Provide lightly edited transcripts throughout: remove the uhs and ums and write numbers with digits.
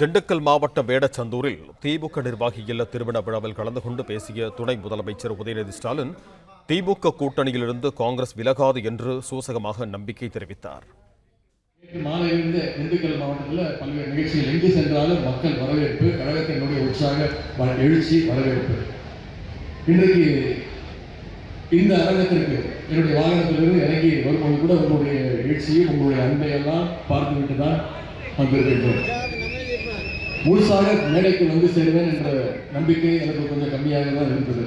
திண்டுக்கல் மாவட்டம் வேடச்சந்தூரில் திமுக நிர்வாகி இல்ல திருமண விழாவில் கலந்து கொண்டு பேசிய துணை முதலமைச்சர் உதயநிதி ஸ்டாலின் திமுக கூட்டணியிலிருந்து காங்கிரஸ் விலகாது என்று சூசகமாக நம்பிக்கை தெரிவித்தார். மாலையிலிருந்து திண்டுக்கல் மாவட்டத்தில் பல்வேறு நிகழ்ச்சிகள் எங்கு சென்றாலும் மக்கள் வரவேற்பு, கழகத்தினுடைய உற்சாக எழுச்சி வரவேற்பு. இன்றைக்கு இந்த அரங்கத்திற்கு என்னுடைய வாகனத்திலிருந்து இறங்கி வரும்போது கூட உங்களுடைய எழுச்சியை, உங்களுடைய அன்பையெல்லாம் பார்த்துவிட்டு தான் வந்திருக்கின்றோம். முழுசாக மேடைக்கு வந்து சேருவேன் என்ற நம்பிக்கை எனக்கு கொஞ்சம் கம்மியாக தான் இருந்தது.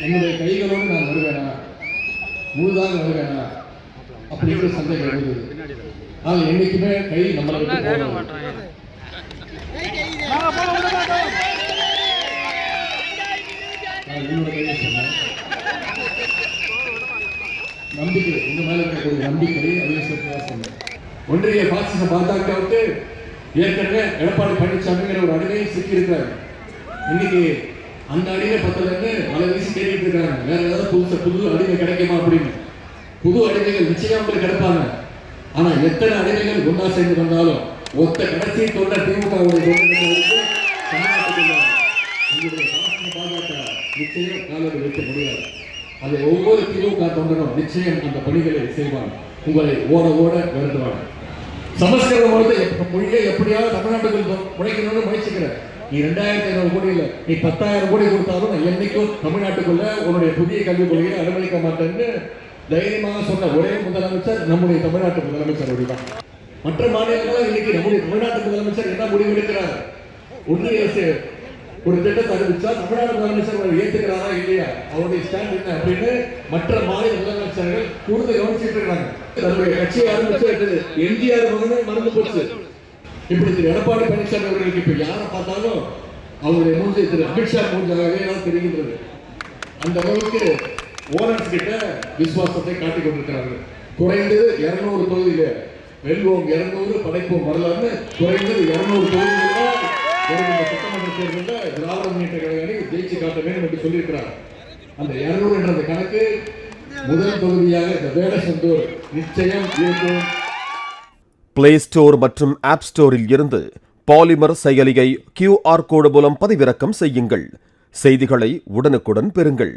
என்னுடைய கைகளோடு நான் வருவேனா, முழுதாக வருவேனா அப்படிங்கிற சந்தேகம் இருந்தது. ஆனால் என்னைக்குமே கை நம்மளை விட்டு போகணும். என்னோட கையை சொன்னேன், நம்பிக்கை இந்த மேல இருக்கக்கூடிய நம்பிக்கை அதே சொல்லிதான் சொன்னேன். ஒன்றிய பாசிச பாஜகவுக்கு ஏற்கனவே எடப்பாடி பழனிசாமிங்கிற ஒரு அடிமையை சிக்கி இருக்கிறார். இன்னைக்கு அந்த அடிமை பத்தலன்னு மலை வீசி கேட்டுட்டு இருக்காங்க, வேற ஏதாவது புது அடிமை கிடைக்குமா அப்படின்னு. புது அடிமைகள் நிச்சயம் உங்களுக்கு கிடைப்பாங்க. ஆனா எத்தனை அடிமைகள் ஒன்னா சேர்ந்து வந்தாலும் ஒத்த கடைசி தொண்ட திமுகவுடைய பாஜக நிச்சயம் காலடி வைக்க முடியாது. அதை ஒவ்வொரு திமுக தொண்டரும் நிச்சயம் அந்த பணிகளை செய்வாங்க. உங்களை ஓட ஓட வருந்துவாங்க. சமஸ்கிருத மொழியை எப்படியாவது தமிழ்நாட்டுக்கு முளைக்கணும்னு முயற்சிக்கிறேன். நீ 2500 கோடி இல்லை, நீ 10,000 கோடி கொடுத்தாலும் நான் என்னைக்கும் தமிழ்நாட்டுக்குள்ள உன்னுடைய புதிய கல்விக் கொள்கையை அனுமதிக்க மாட்டேன்னு தைரியமாக சொன்ன ஒரே முதலமைச்சர் நம்முடைய தமிழ்நாட்டு முதலமைச்சர் தான். மற்ற மாநிலங்களும் இன்னைக்கு நம்முடைய தமிழ்நாட்டு முதலமைச்சர் என்ன முடிவெடுக்கிறார்? ஒன்றிய அரசு ஒரு திட்டத்தை அறிவிச்சா தமிழ்நாடு முதலமைச்சர் ஏற்றுக்கிறாரா இல்லையா, அவருடைய ஸ்டாண்ட் என்ன அப்படின்னு மற்ற மாநில முதலமைச்சர்கள் கூடுதல் கவனிச்சுட்டு இருக்காங்க. தன்னுடைய கட்சியை ஆரம்பிச்சு எம்ஜிஆர் மகனே மறந்து போச்சு. இப்படி திரு எடப்பாடி பழனிசாமி அவர்களுக்கு இப்ப யாரை பார்த்தாலும் அவருடைய மூஞ்சி திரு அமித்ஷா மூஞ்சாகவே தான் தெரிகின்றது. அந்த அளவுக்கு ஓனர்ஸ் கிட்ட விசுவாசத்தை காட்டிக் கொண்டிருக்கிறார்கள். குறைந்தது 200 தொகுதியில வெல்வோம், 200 படைப்போம் வரலாறு. குறைந்தது 200 தொகுதிகள் சட்டமன்ற தேர்தலில் திராவிட முன்னேற்ற கழகம் ஜெயிச்சு காட்ட வேண்டும் என்று சொல்லியிருக்கிறார். அந்த 200 என்ற கணக்கு முதல் தொகுதியாக இந்த வேடச்சந்தூர் நிச்சயம் இருக்கும். பிளே ஸ்டோர் மற்றும் ஆப் ஸ்டோரில் இருந்து பாலிமர் செயலியை QR கோடு மூலம் பதிவிறக்கம் செய்யுங்கள். செய்திகளை உடனுக்குடன் பெறுங்கள்.